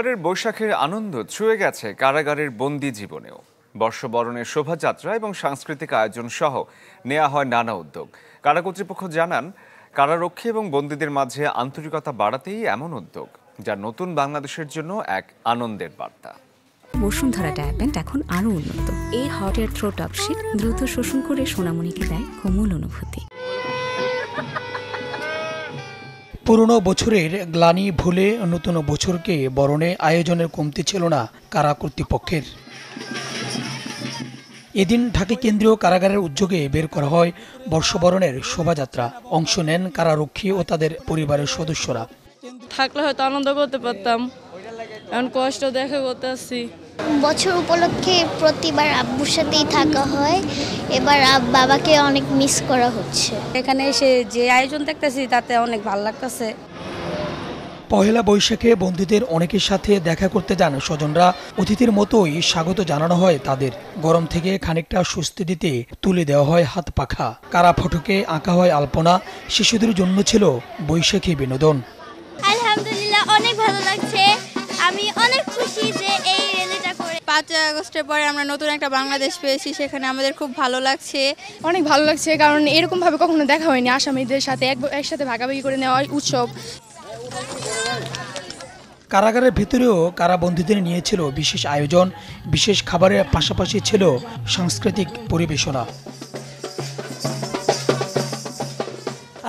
এবারের বৈশাখের আনন্দ ছুঁয়ে গেছে কারাগারের বন্দি জীবনেও। বর্ষবরণের শোভাযাত্রা এবং সাংস্কৃতিক আয়োজন সহ নেওয়া হয় নানা উদ্যোগ। কারা কর্তৃপক্ষ জানান, কারারক্ষী এবং বন্দীদের মাঝে আন্তরিকতা বাড়াতেই এমন উদ্যোগ, যা নতুন বাংলাদেশের জন্য এক আনন্দের বার্তা। বসুন্ধরা ডায়াপেন্ট এখন আরো উন্নত। এই hot air through top sheet দ্রুত শোষণ করে সোনামণিকে দেয় কোমল অনুভূতি। পুরনো বছরের গ্লানি ভুলে নতুন বছরকে বরণে আয়োজনের কমতি ছিল না কারা কর্তৃপক্ষের। এদিন ঢাকা কেন্দ্রীয় কারাগারের উদ্যোগে বের করা হয় বর্ষবরণের শোভাযাত্রা। অংশ নেন কারারক্ষী ও তাদের পরিবারের সদস্যরা। থাকলে হয়তো আনন্দ করতে পারতাম, এখন কষ্ট দেখা করতে আসছি। বছর উপলক্ষে প্রতিবার আব্বুর সাথেই থাকা হয়, এবার বাবাকে অনেক মিস করা হচ্ছে। এখানে এসে যে আয়োজন দেখতেছি তাতে অনেক ভালো লাগতেছে। পহেলা বৈশাখে বন্ধুদের অনেকের সাথে দেখা করতে যান স্বজনরা। অতিথির মতোই স্বাগত জানানো হয় তাদের। গরম থেকে খানিকটা স্বস্তি দিতে তুলে দেওয়া হয় হাত পাখা। কারা ফটকে আঁকা হয় আলপনা। শিশুদের জন্য ছিল বৈশাখী বিনোদন। আলহামদুলিল্লাহ, অনেক ভালো লাগছে। আমি অনেক খুশি যে এই রেলিটা করে 5 আগস্টের পরে আমরা নতুন একটা বাংলাদেশ পেয়েছি, সেখানে আমাদের খুব ভালো লাগছে। অনেক ভালো লাগছে, কারণ এরকম ভাবে কখনো দেখা হয়নি। আসামিদের সাথে একসাথে ভাগাভাগি করে নেওয়া উৎসব। কারাগারের ভিতরেও কারাবন্দীদের নিয়েছিল বিশেষ আয়োজন। বিশেষ খাবারের পাশাপাশি ছিল সাংস্কৃতিক পরিবেশনা।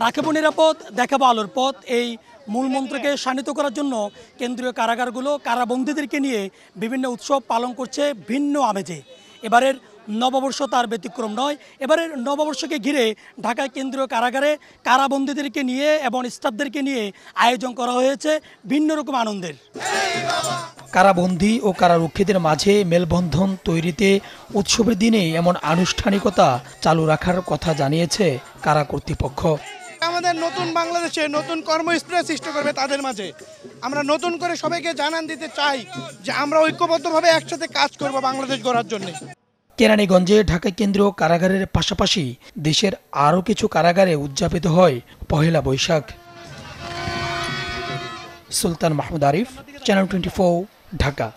রাখবো নিরাপদ, দেখাবো আলোর পথ, এই মূল মন্ত্রকে শানিত করার জন্য কেন্দ্রীয় কারাগারগুলো কারাবন্দীদেরকে নিয়ে বিভিন্ন উৎসব পালন করছে ভিন্ন আমেজে। এবারের নববর্ষ তার ব্যতিক্রম নয়। এবারের নববর্ষকে ঘিরে ঢাকা কেন্দ্রীয় কারাগারে কারাবন্দীদেরকে নিয়ে এবং স্টাফদেরকে নিয়ে আয়োজন করা হয়েছে ভিন্ন রকম আনন্দের। কারাবন্দী ও কারারক্ষীদের মাঝে মেলবন্ধন তৈরিতে উৎসবের দিনে এমন আনুষ্ঠানিকতা চালু রাখার কথা জানিয়েছে কারা কর্তৃপক্ষ। আমাদের নতুন বাংলাদেশে নতুন কর্মস্থল সৃষ্টি করবে তাদের মাঝে। আমরা নতুন করে সবাইকে জানান দিতে চাই যে আমরা ঐক্যবদ্ধভাবে একসাথে কাজ করব বাংলাদেশ গড়ার জন্য। কেরানীগঞ্জে ঢাকা কেন্দ্রীয় কারাগারের পাশাপাশি দেশের আরও কিছু কারাগারে উদযাপিত হয় পহেলা বৈশাখ। সুলতান মাহমুদ আরিফ, চ্যানেল 24, ঢাকা।